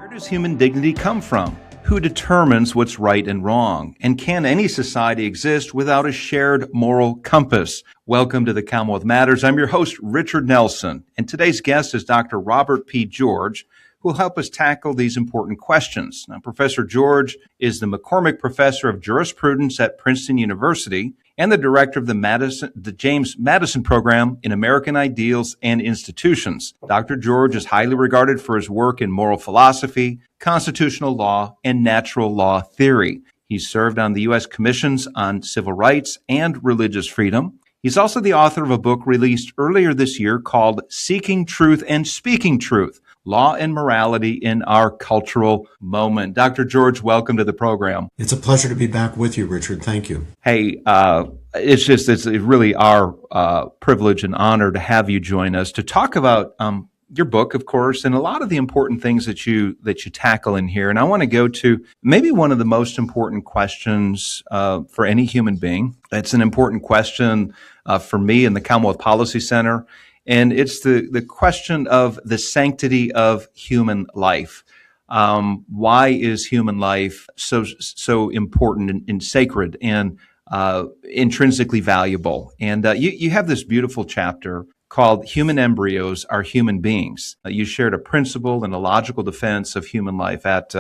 Where does human dignity come from? Who determines what's right and wrong? And can any society exist without a shared moral compass? Welcome to the Commonwealth Matters. I'm your host, Richard Nelson, and today's guest is Dr. Robert P. George, who will help us tackle these important questions. Now, Professor George is the McCormick Professor of Jurisprudence at Princeton University and the director of the James Madison Program in American Ideals and Institutions. Dr. George is highly regarded for his work in moral philosophy, constitutional law, and natural law theory. He's served on the U.S. Commissions on Civil Rights and Religious Freedom. He's also the author of a book released earlier this year called Seeking Truth and Speaking Truth: Law and Morality in Our Cultural Moment. Dr. George, welcome to the program. It's a pleasure to be back with you, Richard. Thank you. Hey, it's really our privilege and honor to have you join us to talk about your book, of course, and a lot of the important things that you tackle in here. And I want to go to maybe one of the most important questions for any human being. It's an important question for me in the Commonwealth Policy Center. And it's the question of the sanctity of human life. Why is human life so important and sacred and intrinsically valuable? And you have this beautiful chapter called Human Embryos Are Human Beings. You shared a principle and a logical defense of human life at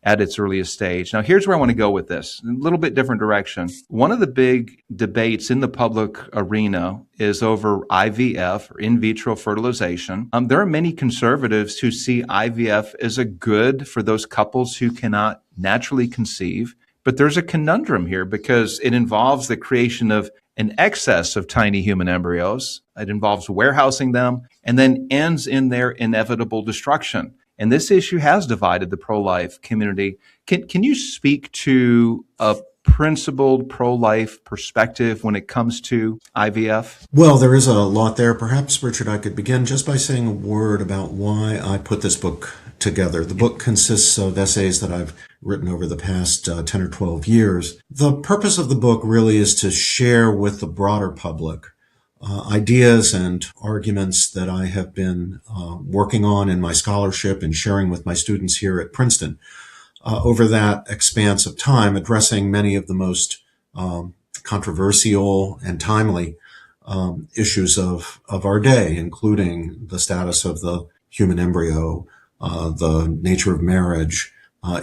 its earliest stage. Now, here's where I want to go with this, a little bit different direction. One of the big debates in the public arena is over IVF, or in vitro fertilization. There are many conservatives who see IVF as a good for those couples who cannot naturally conceive. But there's a conundrum here because it involves the creation of an excess of tiny human embryos. It involves warehousing them and then ends in their inevitable destruction. And this issue has divided the pro-life community. Can you speak to a principled pro-life perspective when it comes to IVF? Well, there is a lot there. Perhaps, Richard, I could begin just by saying a word about why I put this book together. The book consists of essays that I've written over the past 10 or 12 years. The purpose of the book really is to share with the broader public ideas and arguments that I have been working on in my scholarship and sharing with my students here at Princeton over that expanse of time, addressing many of the most controversial and timely issues of our day, including the status of the human embryo, the nature of marriage,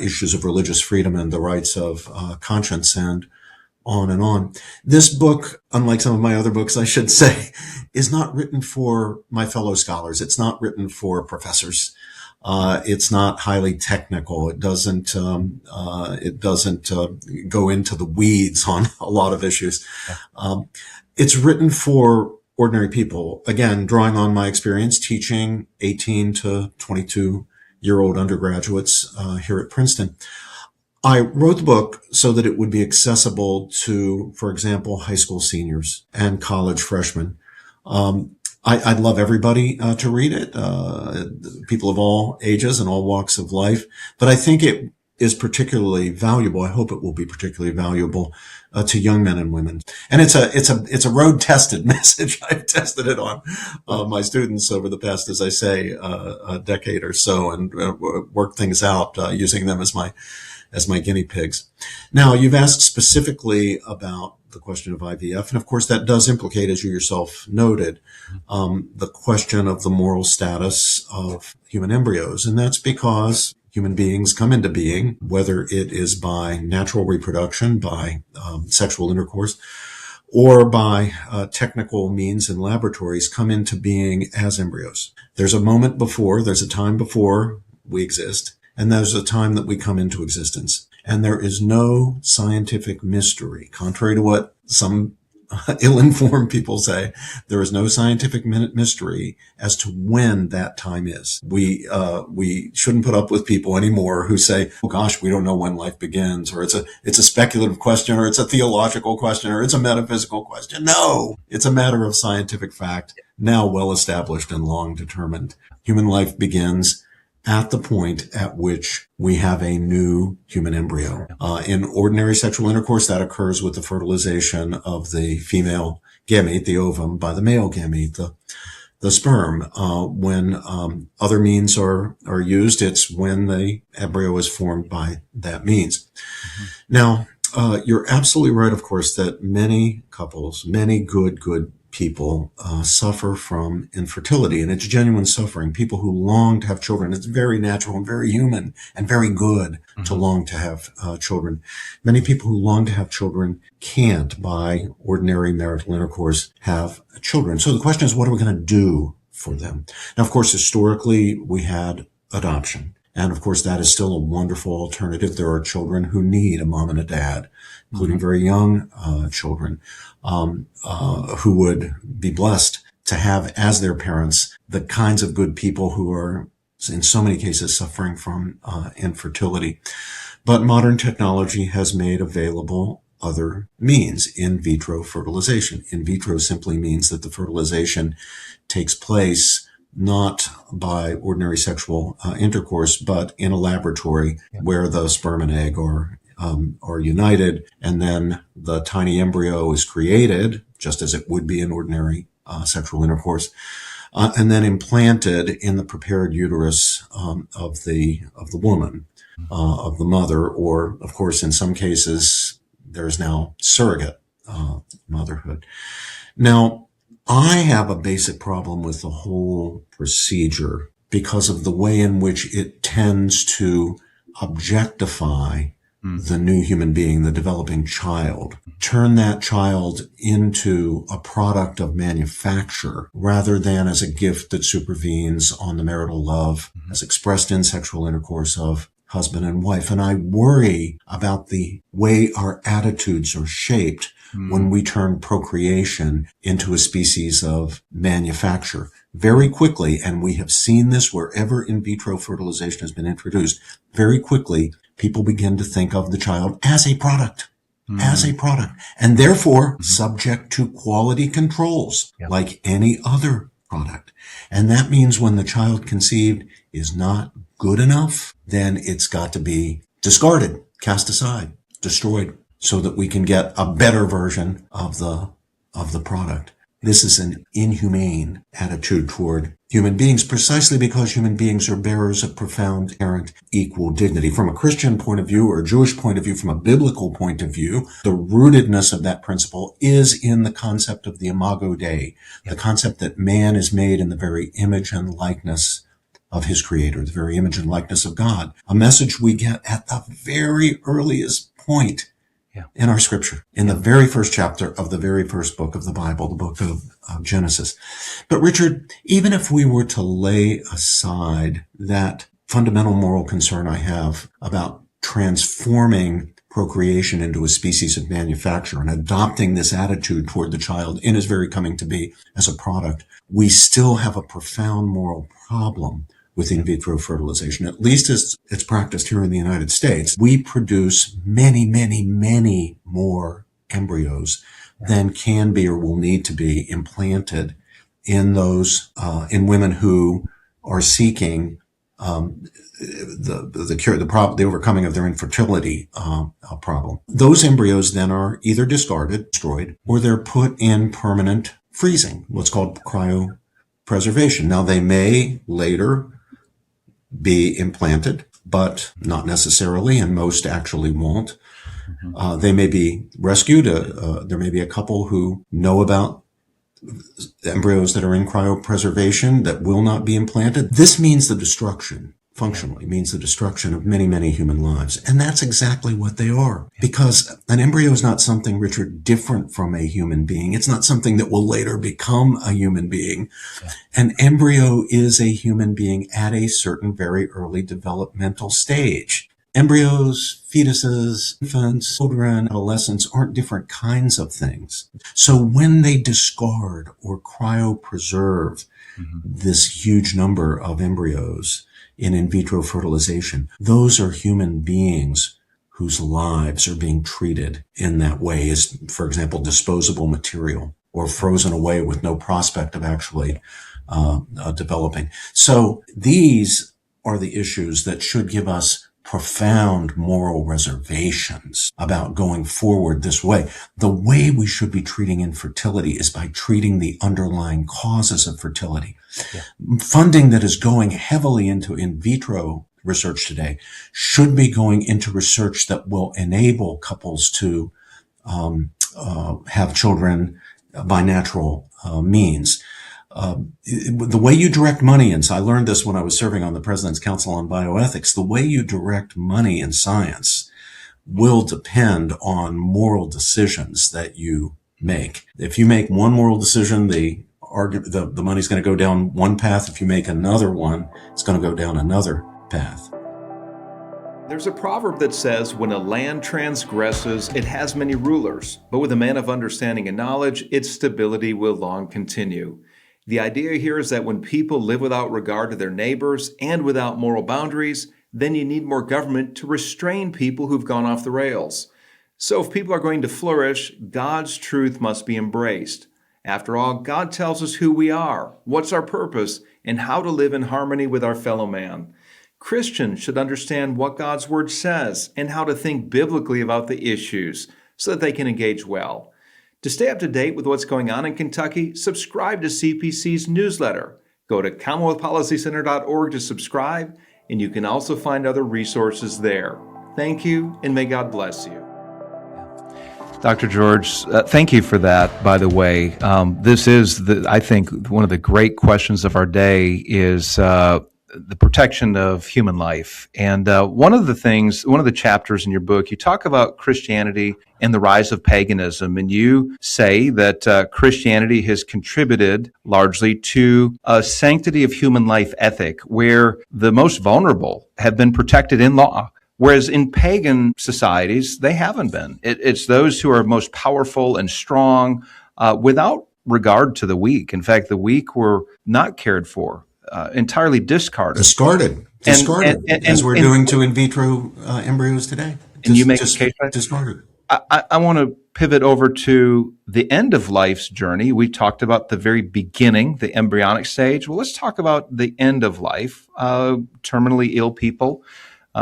issues of religious freedom and the rights of conscience, and on and on. This book, unlike some of my other books, I should say, is not written for my fellow scholars. It's not written for professors. It's not highly technical. It doesn't go into the weeds on a lot of issues. It's written for ordinary people. Again, drawing on my experience teaching 18 to 22-year-old undergraduates here at Princeton. I wrote the book so that it would be accessible to, for example, high school seniors and college freshmen. I'd love everybody to read it, people of all ages and all walks of life. But I think it is particularly valuable. I hope it will be particularly valuable to young men and women. And it's a road-tested message. I've tested it on my students over the past, as I say, a decade or so, and worked things out using them as my guinea pigs. Now, you've asked specifically about the question of IVF, and of course that does implicate, as you yourself noted, the question of the moral status of human embryos. And that's because human beings come into being, whether it is by natural reproduction, by sexual intercourse, or by technical means in laboratories, come into being as embryos. There's a time before we exist, and there's a time that we come into existence. And there is no scientific mystery, contrary to what some ill-informed people say. There is no scientific mystery as to when that time is. We shouldn't put up with people anymore who say, "Oh gosh, we don't know when life begins," or it's a speculative question, or it's a theological question, or it's a metaphysical question. No, it's a matter of scientific fact, now well established and long determined. Human life begins at the point at which we have a new human embryo. In ordinary sexual intercourse, that occurs with the fertilization of the female gamete, the ovum, by the male gamete. the sperm. When other means are used, it's when the embryo is formed by that means. Mm-hmm. Now, you're absolutely right, of course, that many couples, many good people suffer from infertility, and it's genuine suffering. People who long to have children, it's very natural and very human and very good to long to have children. Many people who long to have children can't, by ordinary marital intercourse, have children. So the question is, what are we going to do for them? Now, of course, historically, we had adoption. And of course, that is still a wonderful alternative. There are children who need a mom and a dad, including very young children, who would be blessed to have as their parents the kinds of good people who are, in so many cases, suffering from infertility. But modern technology has made available other means, in vitro fertilization. In vitro simply means that the fertilization takes place not by ordinary sexual intercourse, but in a laboratory where the sperm and egg are united, and then the tiny embryo is created, just as it would be in ordinary sexual intercourse, and then implanted in the prepared uterus of the woman, of the mother, or, of course, in some cases, there's now surrogate motherhood. Now, I have a basic problem with the whole procedure because of the way in which it tends to objectify the new human being, the developing child, turn that child into a product of manufacture rather than as a gift that supervenes on the marital love as expressed in sexual intercourse of husband and wife. And I worry about the way our attitudes are shaped when we turn procreation into a species of manufacture. Very quickly, and we have seen this wherever in vitro fertilization has been introduced, very quickly, people begin to think of the child as a product, and therefore subject to quality controls like any other product. And that means when the child conceived is not good enough, then it's got to be discarded, cast aside, destroyed, so that we can get a better version of the product. This is an inhumane attitude toward human beings, precisely because human beings are bearers of profound, inherent, equal dignity. From a Christian point of view or a Jewish point of view, from a biblical point of view, the rootedness of that principle is in the concept of the imago Dei, the concept that man is made in the very image and likeness of his creator, the very image and likeness of God. A message we get at the very earliest point in our scripture, in the very first chapter of the very first book of the Bible, the book of Genesis. But Richard, even if we were to lay aside that fundamental moral concern I have about transforming procreation into a species of manufacture and adopting this attitude toward the child in his very coming to be as a product, we still have a profound moral problem with in vitro fertilization, at least as it's practiced here in the United States. We produce many, many, many more embryos than can be or will need to be implanted in those, in women who are seeking the cure, the overcoming of their infertility problem. Those embryos then are either discarded, destroyed, or they're put in permanent freezing, what's called cryopreservation. Now, they may later be implanted, but not necessarily, and most actually won't. They may be rescued. There may be a couple who know about embryos that are in cryopreservation that will not be implanted. This means the destruction, functionally, means the destruction of many, many human lives. And that's exactly what they are. Because an embryo is not something, Richard, different from a human being. It's not something that will later become a human being. An embryo is a human being at a certain very early developmental stage. Embryos, fetuses, infants, children, adolescents aren't different kinds of things. So when they discard or cryopreserve this huge number of embryos in vitro fertilization, those are human beings whose lives are being treated in that way as, for example, disposable material or frozen away with no prospect of actually developing. So these are the issues that should give us profound moral reservations about going forward this way. The way we should be treating infertility is by treating the underlying causes of fertility. Yeah. Funding that is going heavily into in vitro research today should be going into research that will enable couples to have children by natural means. The way you direct money, and I learned this when I was serving on the President's Council on Bioethics, the way you direct money in science will depend on moral decisions that you make. If you make one moral decision, the money's going to go down one path. If you make another one, it's going to go down another path. There's a proverb that says, when a land transgresses, it has many rulers, but with a man of understanding and knowledge, its stability will long continue. The idea here is that when people live without regard to their neighbors and without moral boundaries, then you need more government to restrain people who've gone off the rails. So if people are going to flourish, God's truth must be embraced. After all, God tells us who we are, what's our purpose, and how to live in harmony with our fellow man. Christians should understand what God's Word says and how to think biblically about the issues so that they can engage well. To stay up to date with what's going on in Kentucky, subscribe to CPC's newsletter. Go to CommonwealthPolicyCenter.org to subscribe, and you can also find other resources there. Thank you, and may God bless you. Dr. George, thank you for that, by the way. This is, I think, one of the great questions of our day is the protection of human life. And one of the chapters in your book, you talk about Christianity and the rise of paganism. And you say that Christianity has contributed largely to a sanctity of human life ethic, where the most vulnerable have been protected in law. Whereas in pagan societies, they haven't been. It's those who are most powerful and strong without regard to the weak. In fact, the weak were not cared for. Entirely discarded, as we're doing to in vitro embryos today. And you make a case for that? Discarded. I want to pivot over to the end of life's journey. We talked about the very beginning, the embryonic stage. Well, let's talk about the end of life, terminally ill people.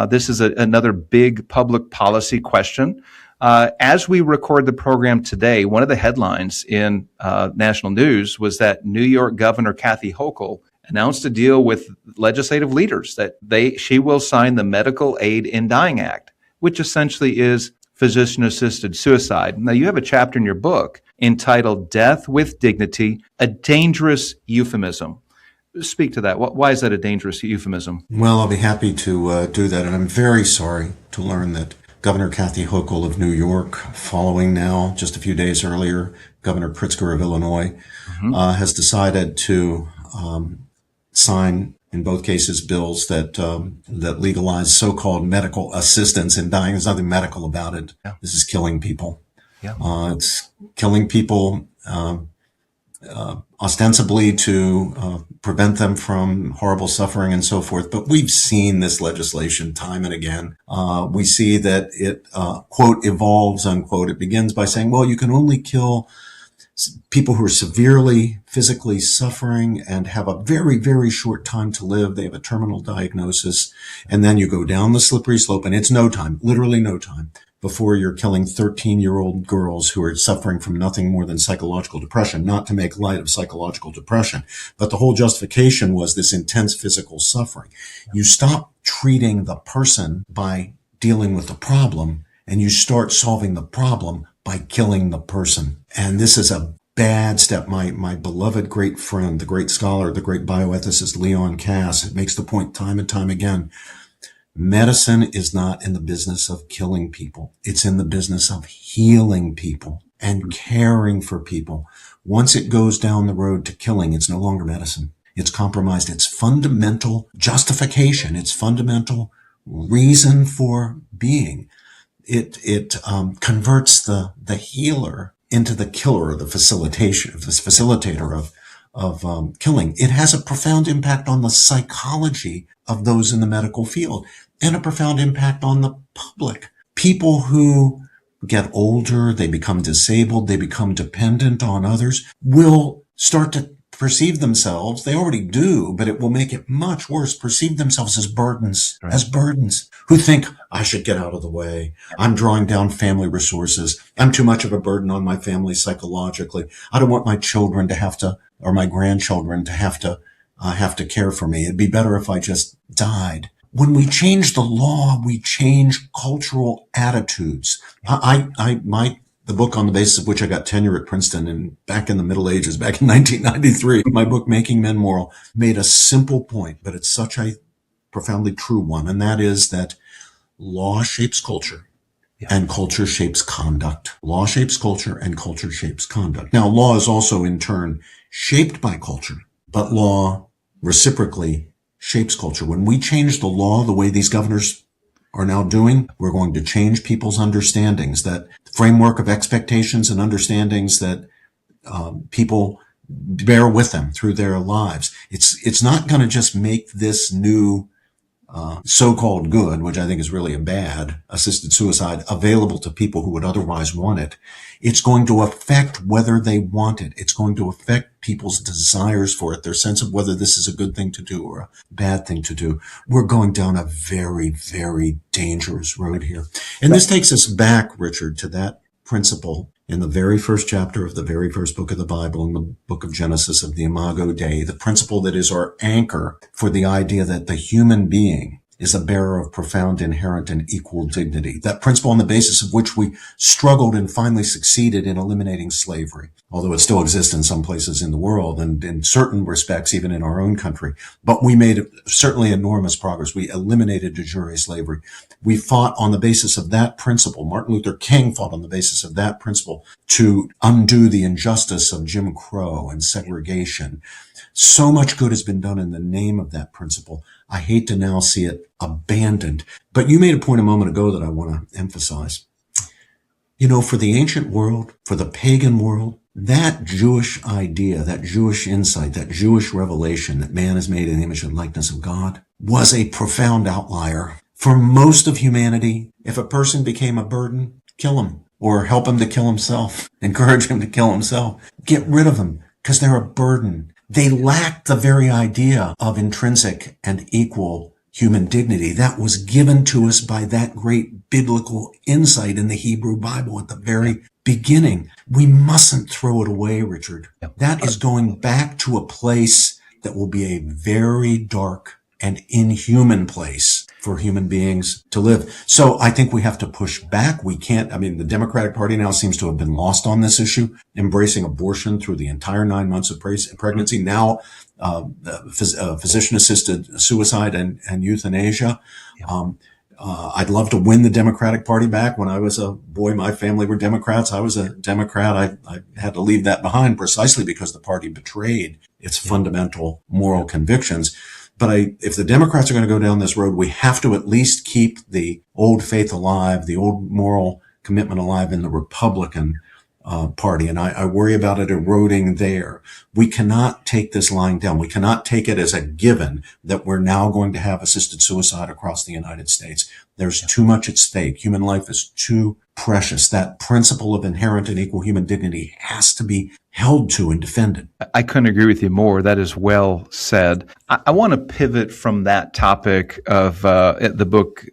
This is another big public policy question. As we record the program today, one of the headlines in national news was that New York Governor Kathy Hochul announced a deal with legislative leaders that she will sign the Medical Aid in Dying Act, which essentially is physician-assisted suicide. Now, you have a chapter in your book entitled Death with Dignity, a Dangerous Euphemism. Speak to that. Why is that a dangerous euphemism? Well, I'll be happy to do that. And I'm very sorry to learn that Governor Kathy Hochul of New York, following now, just a few days earlier, Governor Pritzker of Illinois, has decided to sign, in both cases, bills that legalize so-called medical assistance in dying. There's nothing medical about it. Yeah. This is killing people. Yeah. It's killing people ostensibly to prevent them from horrible suffering and so forth. But we've seen this legislation time and again. We see that it, quote, evolves, unquote. It begins by saying, well, you can only kill people who are severely physically suffering and have a very, very short time to live. They have a terminal diagnosis. And then you go down the slippery slope, and it's no time, literally no time, before you're killing 13-year-old girls who are suffering from nothing more than psychological depression, not to make light of psychological depression. But the whole justification was this intense physical suffering. You stop treating the person by dealing with the problem, and you start solving the problem by killing the person. And this is a bad step. My beloved great friend, the great scholar, the great bioethicist Leon Kass, makes the point time and time again. Medicine is not in the business of killing people. It's in the business of healing people and caring for people. Once it goes down the road to killing, it's no longer medicine. It's compromised its fundamental justification, its fundamental reason for being. It converts the healer into the killer, the facilitator of killing. It has a profound impact on the psychology of those in the medical field and a profound impact on the public. People who get older, they become disabled, they become dependent on others, will start to perceive themselves, they already do, but it will make it much worse, perceive themselves as burdens, who think, I should get out of the way. I'm drawing down family resources. I'm too much of a burden on my family psychologically. I don't want my children to have to, or my grandchildren to have to care for me. It'd be better if I just died. When we change the law, we change cultural attitudes. The book on the basis of which I got tenure at Princeton and back in the Middle Ages, back in 1993, my book, Making Men Moral, made a simple point, but it's such a profoundly true one. And that is that law shapes culture and culture shapes conduct. Law shapes culture and culture shapes conduct. Now, law is also in turn shaped by culture, but law reciprocally shapes culture. When we change the law the way these governors are now doing, we're going to change people's understandings, that framework of expectations and understandings that people bear with them through their lives. It's not going to just make this new so-called good, which I think is really a bad, assisted suicide, available to people who would otherwise want it. It's going to affect whether they want it. It's going to affect people's desires for it, their sense of whether this is a good thing to do or a bad thing to do. We're going down a very, very dangerous road here. And this takes us back, Richard, to that principle in the very first chapter of the very first book of the Bible, in the book of Genesis, of the Imago Dei, the principle that is our anchor for the idea that the human being is a bearer of profound, inherent, and equal dignity. That principle on the basis of which we struggled and finally succeeded in eliminating slavery, although it still exists in some places in the world and in certain respects, even in our own country. But we made certainly enormous progress. We eliminated de jure slavery. We fought on the basis of that principle. Martin Luther King fought on the basis of that principle to undo the injustice of Jim Crow and segregation. So much good has been done in the name of that principle. I hate to now see it abandoned. But you made a point a moment ago that I want to emphasize. You know, for the ancient world, for the pagan world, that Jewish idea, that Jewish insight, that Jewish revelation that man is made in the image and likeness of God was a profound outlier. For most of humanity, if a person became a burden, kill him or help him to kill himself, encourage him to kill himself, get rid of him because they're a burden. They lacked the very idea of intrinsic and equal human dignity that was given to us by that great biblical insight in the Hebrew Bible at the very beginning. We mustn't throw it away, Richard. That is going back to a place that will be a very dark and inhuman place for human beings to live. So I think we have to push back. We can't, the Democratic Party now seems to have been lost on this issue, embracing abortion through the entire 9 months of pregnancy. Now, physician-assisted suicide and euthanasia. I'd love to win the Democratic Party back. When I was a boy, my family were Democrats. I was a Democrat. I had to leave that behind precisely because the party betrayed its fundamental moral convictions. But if the Democrats are going to go down this road, we have to at least keep the old faith alive, the old moral commitment alive in the Republican Party. And I worry about it eroding there. We cannot take this lying down. We cannot take it as a given that we're now going to have assisted suicide across the United States. There's too much at stake. Human life is too precious. That principle of inherent and equal human dignity has to be held to and defended. I couldn't agree with you more. That is well said. I want to pivot from that topic of the book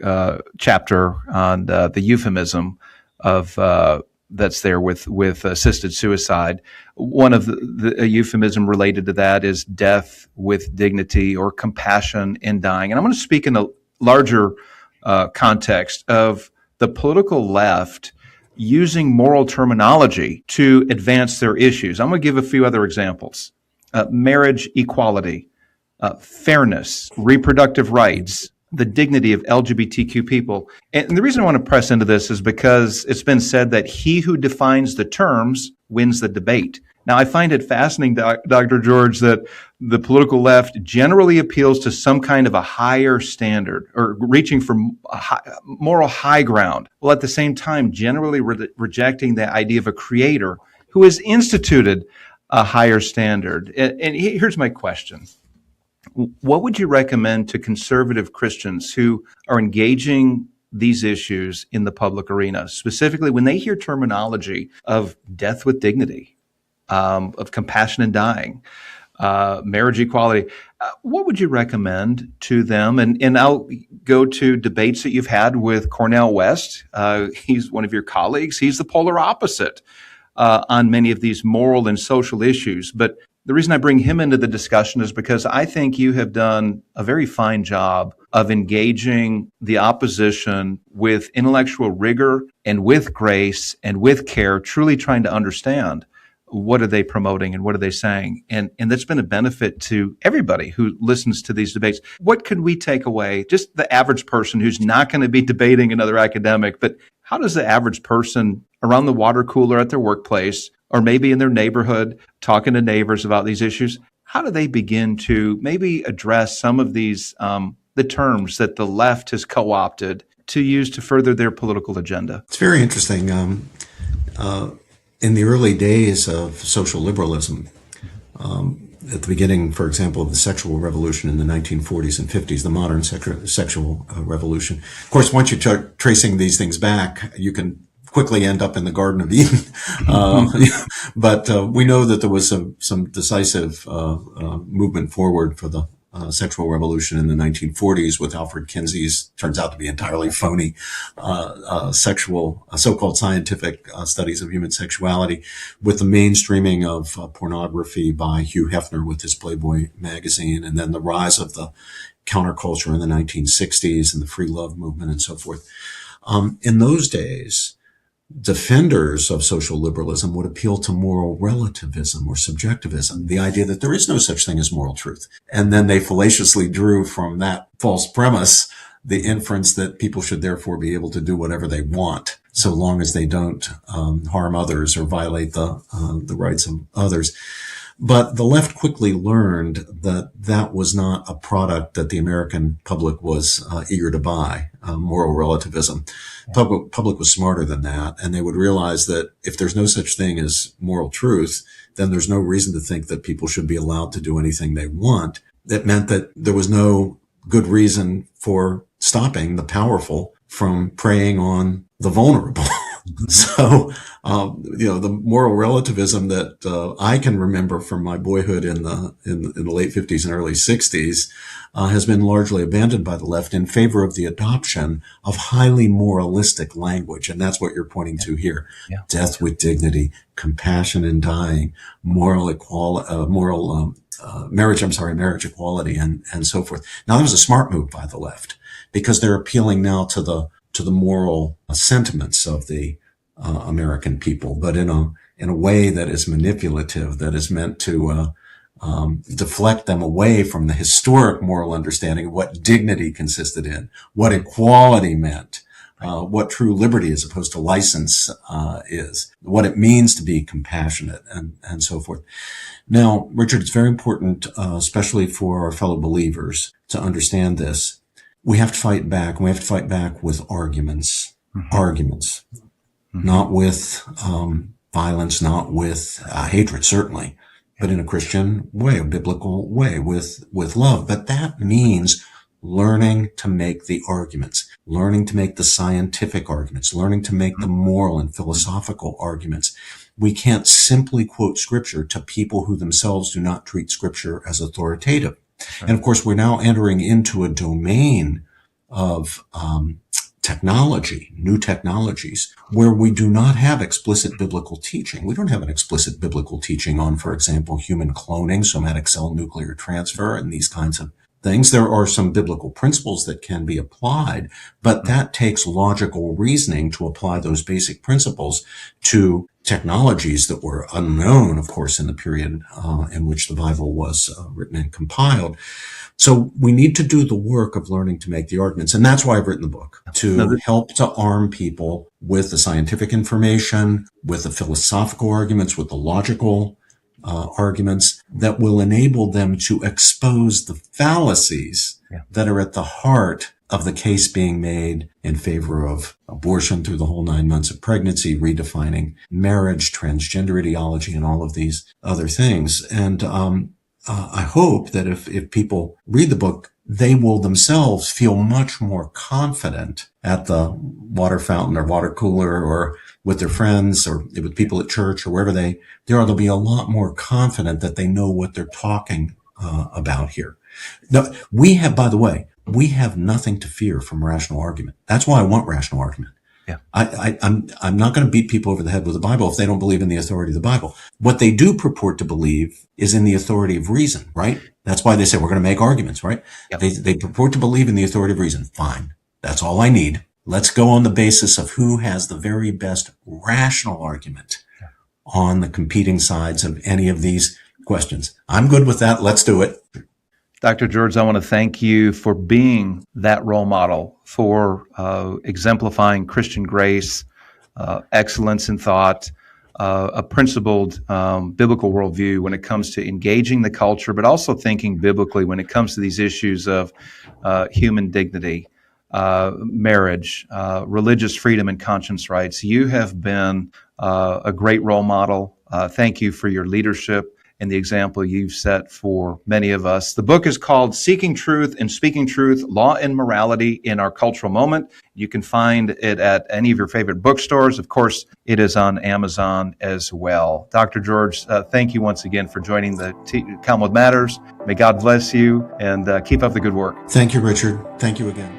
chapter on the euphemism of that's there with assisted suicide. One of the euphemism related to that is death with dignity or compassion in dying. And I'm going to speak in a larger context of the political left using moral terminology to advance their issues. I'm going to give a few other examples. Marriage equality, fairness, reproductive rights, the dignity of LGBTQ people. And the reason I want to press into this is because it's been said that he who defines the terms wins the debate. Now, I find it fascinating, Dr. George, that the political left generally appeals to some kind of a higher standard or reaching for moral high ground, while at the same time generally rejecting the idea of a creator who has instituted a higher standard. And here's my question. What would you recommend to conservative Christians who are engaging these issues in the public arena, specifically when they hear terminology of death with dignity, of compassion in dying? marriage equality. What would you recommend to them? And I'll go to debates that you've had with Cornel West. He's one of your colleagues. He's the polar opposite on many of these moral and social issues. But the reason I bring him into the discussion is because I think you have done a very fine job of engaging the opposition with intellectual rigor and with grace and with care, truly trying to understand what are they promoting and what are they saying. And that's been a benefit to everybody who listens to these debates. What could we take away, just the average person who's not going to be debating another academic, but how does the average person around the water cooler at their workplace or maybe in their neighborhood talking to neighbors about these issues, how do they begin to maybe address some of these, the terms that the left has co-opted to use to further their political agenda? It's very interesting. In the early days of social liberalism, at the beginning, for example, of the sexual revolution in the 1940s and 50s, the modern sexual revolution. Of course, once you start tracing these things back, you can quickly end up in the Garden of Eden. But we know that there was some decisive movement forward for the sexual revolution in the 1940s with Alfred Kinsey's, turns out to be entirely phony, so-called scientific studies of human sexuality, with the mainstreaming of pornography by Hugh Hefner with his Playboy magazine, and then the rise of the counterculture in the 1960s and the free love movement and so forth. In those days, defenders of social liberalism would appeal to moral relativism or subjectivism, the idea that there is no such thing as moral truth. And then they fallaciously drew from that false premise the inference that people should therefore be able to do whatever they want, so long as they don't harm others or violate the rights of others. But the left quickly learned that that was not a product that the American public was eager to buy, moral relativism. Public was smarter than that, and they would realize that if there's no such thing as moral truth, then there's no reason to think that people should be allowed to do anything they want. That meant that there was no good reason for stopping the powerful from preying on the vulnerable. So, the moral relativism that I can remember from my boyhood in the late 50s and early 60s has been largely abandoned by the left in favor of the adoption of highly moralistic language, and that's what you're pointing to here: death with dignity, compassion in dying, marriage equality, and so forth. Now, that was a smart move by the left because they're appealing now to the moral sentiments of the American people, but in a way that is manipulative, that is meant to deflect them away from the historic moral understanding of what dignity consisted in, what equality meant, what true liberty as opposed to license is, what it means to be compassionate, and so forth. Now, Richard, it's very important, especially for our fellow believers, to understand this. We have to fight back, and we have to fight back with arguments, not with violence, not with hatred, certainly, but in a Christian way, a biblical way, with love. But that means learning to make the arguments, learning to make the scientific arguments, learning to make the moral and philosophical arguments. We can't simply quote Scripture to people who themselves do not treat Scripture as authoritative. And of course, we're now entering into a domain of technology, new technologies, where we do not have explicit biblical teaching. We don't have an explicit biblical teaching on, for example, human cloning, somatic cell nuclear transfer, and these kinds of things. There are some biblical principles that can be applied, but that takes logical reasoning to apply those basic principles to technologies that were unknown, of course, in the period in which the Bible was written and compiled. So we need to do the work of learning to make the arguments. And that's why I've written the book, to help to arm people with the scientific information, with the philosophical arguments, with the logical arguments that will enable them to expose the fallacies that are at the heart of the case being made in favor of abortion through the whole 9 months of pregnancy, redefining marriage, transgender ideology, and all of these other things. And I hope that if people read the book, they will themselves feel much more confident at the water fountain or water cooler or with their friends or with people at church or wherever they are, they'll be a lot more confident that they know what they're talking about here. No, by the way, we have nothing to fear from rational argument. That's why I want rational argument. Yeah. I'm not going to beat people over the head with the Bible if they don't believe in the authority of the Bible. What they do purport to believe is in the authority of reason, right? That's why they say we're going to make arguments, right? Yep. They purport to believe in the authority of reason. Fine. That's all I need. Let's go on the basis of who has the very best rational argument on the competing sides of any of these questions. I'm good with that. Let's do it. Dr. George, I want to thank you for being that role model, for exemplifying Christian grace, excellence in thought, a principled biblical worldview when it comes to engaging the culture, but also thinking biblically when it comes to these issues of human dignity, marriage, religious freedom, and conscience rights. You have been a great role model. Thank you for your leadership and the example you've set for many of us. The book is called Seeking Truth and Speaking Truth, Law and Morality in Our Cultural Moment. You can find it at any of your favorite bookstores. Of course, it is on Amazon as well. Dr. George, thank you once again for joining the Commonwealth Matters. May God bless you and keep up the good work. Thank you, Richard. Thank you again.